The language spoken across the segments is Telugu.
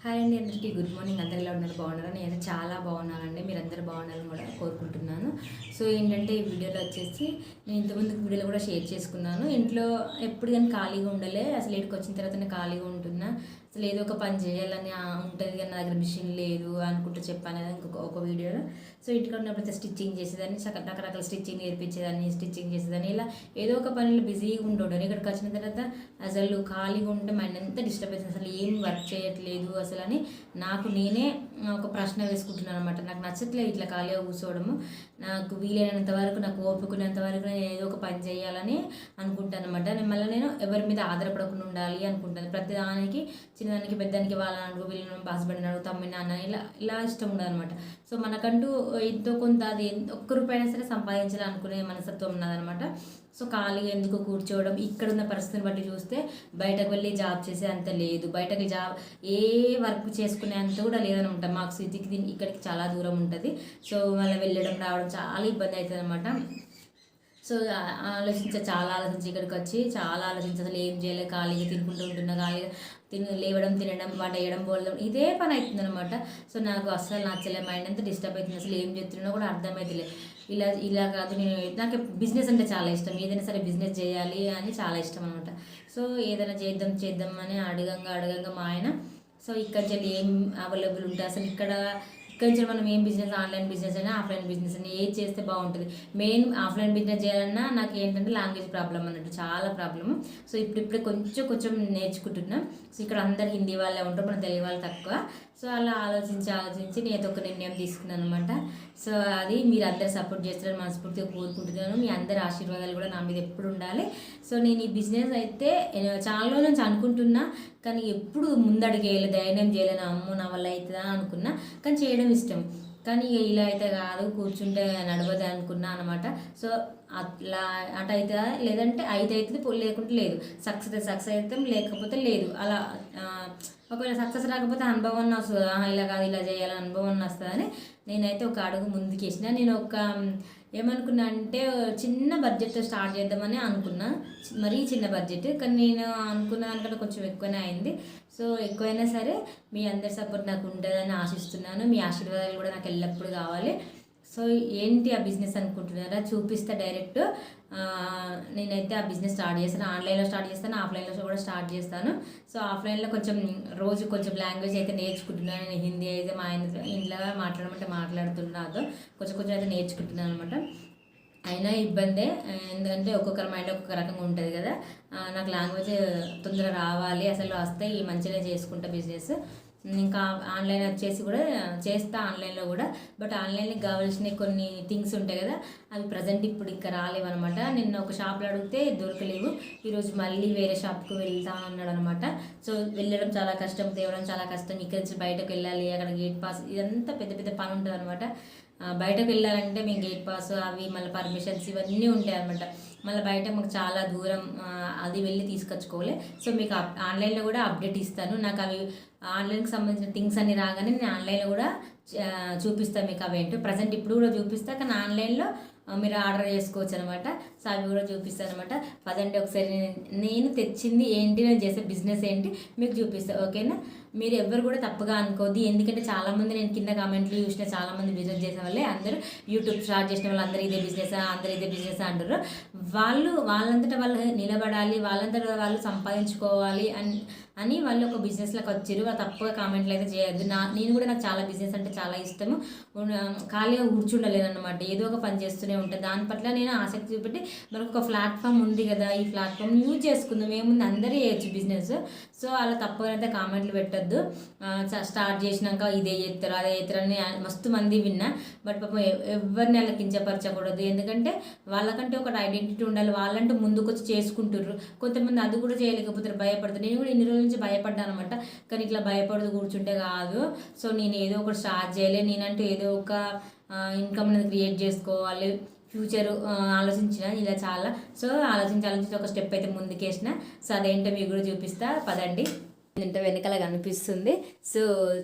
హాయ్ అండి, అందరికీ గుడ్ మార్నింగ్. అందరు ఎలా ఉన్నారు? బాగున్నారా? నేను చాలా బాగున్నానండి. మీరందరూ బాగున్నారని కూడా కోరుకుంటున్నాను. సో ఏంటంటే ఈ వీడియోలో వచ్చేసి నేను ఇంతకుముందు వీడియోలో కూడా షేర్ చేసుకున్నాను. ఇంట్లో ఎప్పుడు కానీ ఖాళీగా ఉండలే, అసలు ఇక్కడికి వచ్చిన తర్వాత నేను ఖాళీగా ఉంటున్నా. అసలు ఏదో ఒక పని చేయాలని ఉంటుంది కానీ నా దగ్గర మిషన్ లేదు అనుకుంటూ చెప్పాను కదా ఒక వీడియోలో. సో ఇంటికి ఉన్నప్పుడు స్టిచ్చింగ్ చేసేదాన్ని, రకరకాల స్టిచ్చింగ్ నేర్పించేదాన్ని, స్టిచ్చింగ్ చేసేదాన్ని, ఇలా ఏదో ఒక పనిలో బిజీగా ఉండేవాడు. ఇక్కడికి వచ్చిన తర్వాత అసలు ఖాళీగా ఉంటే మైండ్ ఎంత డిస్టర్బ్ అవుతుంది, అసలు ఏం వర్క్ చేయట్లేదు అసలు అని నాకు నేనే ఒక ప్రశ్న వేసుకుంటున్నాను అనమాట. నాకు నచ్చట్లేదు ఇట్లా ఖాళీగా కూర్చోవడము. నాకు వీలైనంత వరకు, నాకు ఓపుకునేంత వరకు నేను ఏదో ఒక పని చేయాలని అనుకుంటాను అనమాట. నేను ఎవరి మీద ఆధారపడకుండా ఉండాలి అనుకుంటాను. ప్రతిదానికి, చిన్నదానికి పెద్దానికి వాళ్ళని అడుగు, వీళ్ళని హస్బెండ్ అడుగు, తమ్మిని అన్న ఇలా ఇష్టం ఉండదు అనమాట. సో మనకంటూ ఎంతో కొంత అది ఒక్క రూపాయైనా సరే సంపాదించాలనుకునే మనస్తత్వం ఉన్నదనమాట. సో ఖాళీగా ఎందుకు కూర్చోవడం, ఇక్కడున్న పరిస్థితిని బట్టి చూస్తే బయటకు వెళ్ళి జాబ్ చేసే అంత లేదు, బయటకు జాబ్ ఏ వర్క్ చేసుకునే అంత కూడా లేదనమాట. మాకు సిటీకి ఇక్కడికి చాలా దూరం ఉంటుంది. సో మళ్ళీ వెళ్ళడం రావడం చాలా ఇబ్బంది అవుతుంది అనమాట. సో చాలా ఆలోచించి ఇక్కడికి వచ్చి చాలా ఆలోచించి అసలు ఏం చేయలేదు, ఖాళీగా తినుకుంటూ ఉంటున్నా, ఖాళీగా లేవడం, తినడం, వంట వేయడం, పోలడం, ఇదే పని అవుతుంది అనమాట. సో నాకు అస్సలు నచ్చలే, మైండ్ అంతా డిస్టర్బ్ అవుతుంది, అసలు ఏం చేస్తున్నా కూడా అర్థమవుతలే. ఇలా కాదు, నాకు బిజినెస్ అంటే చాలా ఇష్టం, ఏదైనా సరే బిజినెస్ చేయాలి అని చాలా ఇష్టం అనమాట. సో ఏదైనా చేద్దాం అని అడగంగా మా ఆయన, సో ఇక్కడ నుంచి ఏం అవైలబుల్ ఉంటాయి అసలు ఇక్కడి నుంచి మనం ఏం బిజినెస్, ఆన్లైన్ బిజినెస్ అయినా ఆఫ్లైన్ బిజినెస్ అయినా ఏది చేస్తే బాగుంటుంది. మెయిన్ ఆఫ్లైన్ బిజినెస్ చేయాలన్నా నాకు ఏంటంటే లాంగ్వేజ్ ప్రాబ్లం అన్నట్టు, చాలా ప్రాబ్లము. సో ఇప్పుడిప్పుడే కొంచెం నేర్చుకుంటున్నాం. సో ఇక్కడ అందరు హిందీ వాళ్ళే ఉంటారు, మన తెలుగు వాళ్ళు తక్కువ. సో అలా ఆలోచించి నేను ఒక నిర్ణయం తీసుకున్నాను అనమాట. సో అది మీరు అందరు సపోర్ట్ చేస్తారని మనస్ఫూర్తిగా కోరుకుంటున్నాను. మీ అందరి ఆశీర్వాదాలు కూడా నా మీద ఎప్పుడు ఉండాలి. సో నేను ఈ బిజినెస్ అయితే చాలా రోజుల నుంచి అనుకుంటున్నా, కానీ ఎప్పుడు ముందడుగు వేయలేదు, ధైర్యం చేయలేను. అమ్మో నా వల్ల అవుతుందా అనుకున్నా, కానీ చేయడం ఇష్టం. కానీ ఇలా అయితే కాదు, కూర్చుంటే నడవదు అనుకున్నా అనమాట. సో అట్లా అటు అవుతుందా, లేదంటే అవుతుంది, లేకుంటే లేదు. సక్సెస్ అవుతాం, లేకపోతే లేదు. అలా ఒకవేళ సక్సెస్ రాకపోతే అనుభవం వస్తుంది, ఇలా కాదు ఇలా చేయాలని అనుభవం వస్తుందని నేనైతే ఒక అడుగు ముందుకేసిన. నేను ఏమనుకున్నా అంటే చిన్న బడ్జెట్తో స్టార్ట్ చేద్దామని అనుకున్నా, మరీ చిన్న బడ్జెట్. కానీ నేను అనుకున్న దానికంటే కొంచెం ఎక్కువనే అయింది. సో ఎక్కువైనా సరే మీ అందరి సపోర్ట్ నాకు ఉంటుందని ఆశిస్తున్నాను. మీ ఆశీర్వాదాలు కూడా నాకు ఎల్లప్పుడూ కావాలి. సో ఏంటి ఆ బిజినెస్ అనుకుంటున్నారా, చూపిస్తా డైరెక్ట్. నేనైతే ఆ బిజినెస్ స్టార్ట్ చేస్తాను, ఆన్లైన్లో స్టార్ట్ చేస్తాను, ఆఫ్లైన్లో కూడా స్టార్ట్ చేస్తాను. సో ఆఫ్లైన్లో కొంచెం లాంగ్వేజ్ అయితే నేర్చుకుంటున్నాను. నేను హిందీ అయితే మా ఆయన ఇంట్లో మాట్లాడమంటే మాట్లాడుతున్నాను, కొంచెం అయితే నేర్చుకుంటున్నాను అనమాట. అయినా ఇబ్బందే, ఎందుకంటే ఒక్కొక్కరి మైండ్ ఒక్కొక్క రకంగా ఉంటుంది కదా. నాకు లాంగ్వేజ్ తొందరగా రావాలి, అసలు వస్తే ఈ మంచిగా చేసుకుంటా బిజినెస్. ఇంకా ఆన్లైన్ వచ్చేసి కూడా చేస్తా, ఆన్లైన్లో కూడా. బట్ ఆన్లైన్కి కావాల్సిన కొన్ని థింగ్స్ ఉంటాయి కదా, అవి ప్రజెంట్ ఇప్పుడు ఇంకా రాలేవన్నమాట. నిన్న ఒక షాప్లో అడిగితే దొరకలేవు, ఈరోజు మళ్ళీ వేరే షాప్కి వెళ్తా అన్నాడు అనమాట. సో వెళ్ళడం చాలా కష్టం, తేవడం చాలా కష్టం. ఇక్కడి నుంచి బయటకు వెళ్ళాలి, అక్కడ గేట్ పాస్, ఇదంతా పెద్ద పని ఉంటుంది అనమాట. బయటకు వెళ్ళాలంటే మేము గేట్ పాస్ అవి మళ్ళీ పర్మిషన్స్ ఇవన్నీ ఉంటాయి అనమాట. మళ్ళీ బయట మాకు చాలా దూరం, అది వెళ్ళి తీసుకొచ్చుకోవాలి. సో మీకు ఆన్లైన్లో కూడా అప్డేట్ ఇస్తాను. నాకు అవి ఆన్లైన్కి సంబంధించిన థింగ్స్ అన్ని రాగానే నేను ఆన్లైన్లో కూడా చూపిస్తాను మీకు. అవేంటో ప్రజెంట్ ఇప్పుడు కూడా చూపిస్తాను, కానీ ఆన్లైన్లో మీరు ఆర్డర్ చేసుకోవచ్చు అనమాట. సో అవి కూడా చూపిస్తాను అనమాట. పదండి ఒకసారి నేను తెచ్చింది ఏంటి, నేను చేసే బిజినెస్ ఏంటి మీకు చూపిస్తాను, ఓకేనా? మీరు ఎవరు కూడా తప్పుగా అనుకోవద్దు, ఎందుకంటే చాలామంది నేను కింద కామెంట్లు చూసిన, చాలామంది బిజినెస్ చేసే వాళ్ళే అందరూ యూట్యూబ్ స్టార్ట్ చేసిన వాళ్ళు అందరూ ఇదే బిజినెస్ అంటారు. వాళ్ళంతటా వాళ్ళు నిలబడాలి, వాళ్ళంతటా వాళ్ళు సంపాదించుకోవాలి అని వాళ్ళు ఒక బిజినెస్లోకి వచ్చారు. వాళ్ళు తప్పుగా కామెంట్లు అయితే చేయొద్దు. నేను కూడా, నాకు చాలా బిజినెస్ అంటే చాలా ఇష్టము. ఖాళీగా కూర్చుండలేదన్నమాట, ఏదో ఒక పని చేస్తూనే ఉంటాను. దాని పట్ల నేను ఆసక్తి చూపెట్టి మనకు ఒక ప్లాట్ఫామ్ ఉంది కదా, ఈ ప్లాట్ఫామ్ యూజ్ చేసుకుందాం, ఏముంది అందరూ చేయొచ్చు బిజినెస్. సో అలా తప్పుగా అయితే కామెంట్లు పెట్టద్దు. స్టార్ట్ చేసినాక ఇదే చేస్తారు అదే చేస్తారు అని మస్తు మంది విన్నా. బట్ పాపం ఎవరిని అలా కించపరచకూడదు, ఎందుకంటే వాళ్ళకంటే ఒక ఐడెంటిటీ ఉండాలి. వాళ్ళంటూ ముందుకు వచ్చి చేసుకుంటారు. కొంతమంది అది కూడా చేయలేకపోతారు, భయపడతారు. నేను కూడా ఇన్ని రోజుల నుంచి భయపడ్డాను అనమాట. కానీ ఇట్లా భయపడదు కూర్చుంటే కాదు. సో నేను ఏదో ఒకటి స్టార్ట్ చేయలే, నేనంటూ ఏదో ఒక ఇన్కమ్ అనేది క్రియేట్ చేసుకోవాలి, ఫ్యూచర్ ఆలోచించిన ఇలా చాలా. సో ఆలోచించి ఒక స్టెప్ అయితే ముందుకేసిన. సో అదేంటో మీకు కూడా చూపిస్తా, పదండి. ఏంటో వెనకాల కనిపిస్తుంది, సో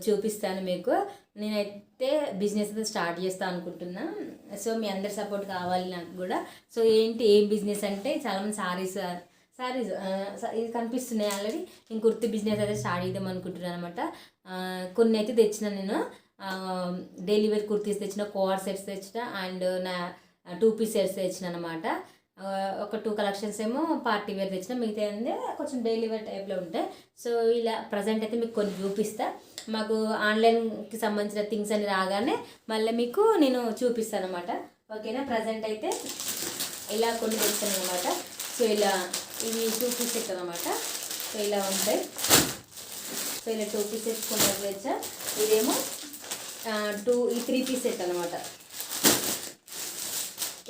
చూపిస్తాను మీకు. నేనైతే బిజినెస్ అయితే స్టార్ట్ చేస్తాను అనుకుంటున్నా. సో మీ అందరి సపోర్ట్ కావాలి నాకు కూడా. సో ఏ బిజినెస్ అంటే చాలామంది శారీస్ ఇది కనిపిస్తున్నాయి ఆల్రెడీ. నేను కుర్తి బిజినెస్ అయితే స్టార్ట్ చేద్దాం అనుకుంటున్నాను అనమాట. కొన్ని అయితే తెచ్చిన నేను డైలీ వేర్ కుర్తీస్ తెచ్చిన, కోఆర్ సెట్స్ తెచ్చిన, అండ్ నా 2 పీస్ సెట్స్ తెచ్చిన అనమాట. ఒక 2 కలెక్షన్స్ ఏమో పార్టీ వేర్ తెచ్చిన, మిగతా ఏంది కొంచెం డైలీ వేర్ టైప్లో ఉంటాయి. సో ఇలా ప్రజెంట్ అయితే మీకు కొన్ని చూపిస్తా. మాకు ఆన్లైన్కి సంబంధించిన థింగ్స్ అని రాగానే మళ్ళీ మీకు నేను చూపిస్తాను అనమాట. ఓకేనా. ప్రజెంట్ అయితే ఇలా కొన్ని తెచ్చాను అనమాట. సో ఇలా ఇవి 2 పీస్ సెట్ అనమాట. సో ఇలా ఉంటాయి. సో ఇలా 2 పీస్ సెట్స్ కొన్ని తెచ్చా. ఇదేమో 3 పీస్ సెట్ అనమాట.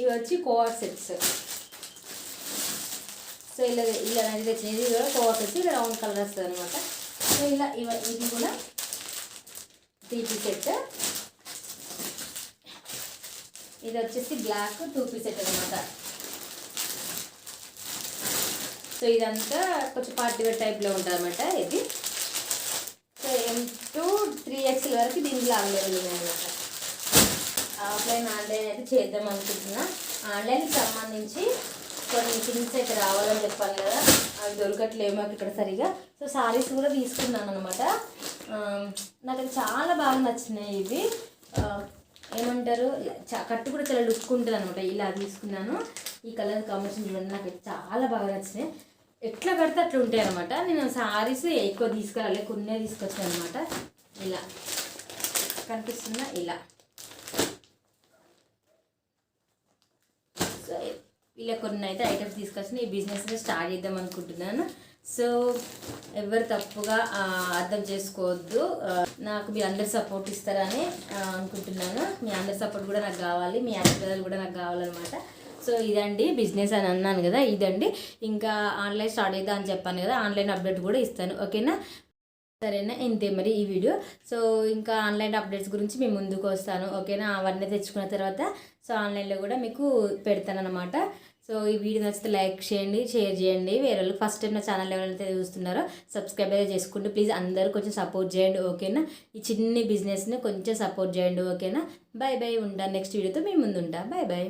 ఇవి వచ్చి కోఆర్ సెట్స్. సో ఇలా అనేది తెచ్చినది. ఇది కూడా కోఆర్ సెట్స్, ఇలా రౌండ్ కలర్ వస్తుంది అనమాట. సో ఇలా ఇది కూడా 3 పీస్ సెట్. ఇది వచ్చేసి బ్లాక్ 2 పీస్ సెట్ అనమాట. సో ఇదంతా కొంచెం పార్టీ వేర్ టైప్లో ఉంటుంది అనమాట ఇది. సో M2 3XL వరకు దీంట్లో అవైలబుల్ ఉన్నాయన్నమాట. ఆఫ్లైన్ ఆన్లైన్ అయితే చేద్దాం అనుకుంటున్నా. ఆన్లైన్కి సంబంధించి కొన్ని థింగ్స్ అయితే రావాలని చెప్పాను కదా, అవి దొరకట్లేవు మాకు ఇక్కడ సరిగా. సో సారీస్ కూడా తీసుకున్నాను అనమాట. నాకు అది చాలా బాగా నచ్చినాయి. ఇవి ఏమంటారు, కట్టు కూడా చాలా లుక్ ఉంటుంది అనమాట. ఇలా తీసుకున్నాను. ఈ కలర్ కాంబినేషన్ చూడండి, నాకు చాలా బాగా నచ్చినాయి. ఎట్లా కడితే అట్లా ఉంటాయి అనమాట. నేను సారీస్ ఎక్కువ తీసుకురాలి, కొన్నే తీసుకొచ్చాను అనమాట. ఇలా కనిపిస్తుందా, ఇలా. సో ఇలా కొన్ని అయితే ఐటమ్స్ తీసుకొచ్చిన ఈ బిజినెస్ స్టార్ట్ చేద్దాం అనుకుంటున్నాను. సో ఎవరు తప్పుగా అర్థం చేసుకోవద్దు. నాకు మీ అందరి సపోర్ట్ ఇస్తారని అనుకుంటున్నాను. మీ అందరి సపోర్ట్ కూడా నాకు కావాలి, మీ ఆశీర్వాదాలు కూడా నాకు కావాలన్నమాట. సో ఇదండి బిజినెస్ అని అన్నాను కదా, ఇదండి. ఇంకా ఆన్లైన్ స్టార్ట్ చేద్దాం అని చెప్పాను కదా, ఆన్లైన్ అప్డేట్ కూడా ఇస్తాను. ఓకేనా. సరేనా, ఇంతే మరి ఈ వీడియో. సో ఇంకా ఆన్లైన్ అప్డేట్స్ గురించి మేము ముందుకు వస్తాను. ఓకేనా. అవన్నీ తెచ్చుకున్న తర్వాత సో ఆన్లైన్లో కూడా మీకు పెడతాను అనమాట. సో ఈ వీడియో నచ్చితే లైక్ చేయండి, షేర్ చేయండి. వేరే వాళ్ళకి ఫస్ట్ టైం నా ఛానల్ ఎవరైతే చూస్తున్నారో సబ్స్క్రైబ్ అయితే చేసుకుంటూ ప్లీజ్ అందరూ కొంచెం సపోర్ట్ చేయండి. ఓకేనా. ఈ చిన్ని బిజినెస్ని కొంచెం సపోర్ట్ చేయండి. ఓకేనా. Bye bye. ఉంటాను నెక్స్ట్ వీడియోతో మీ ముందు ఉంటా. Bye bye.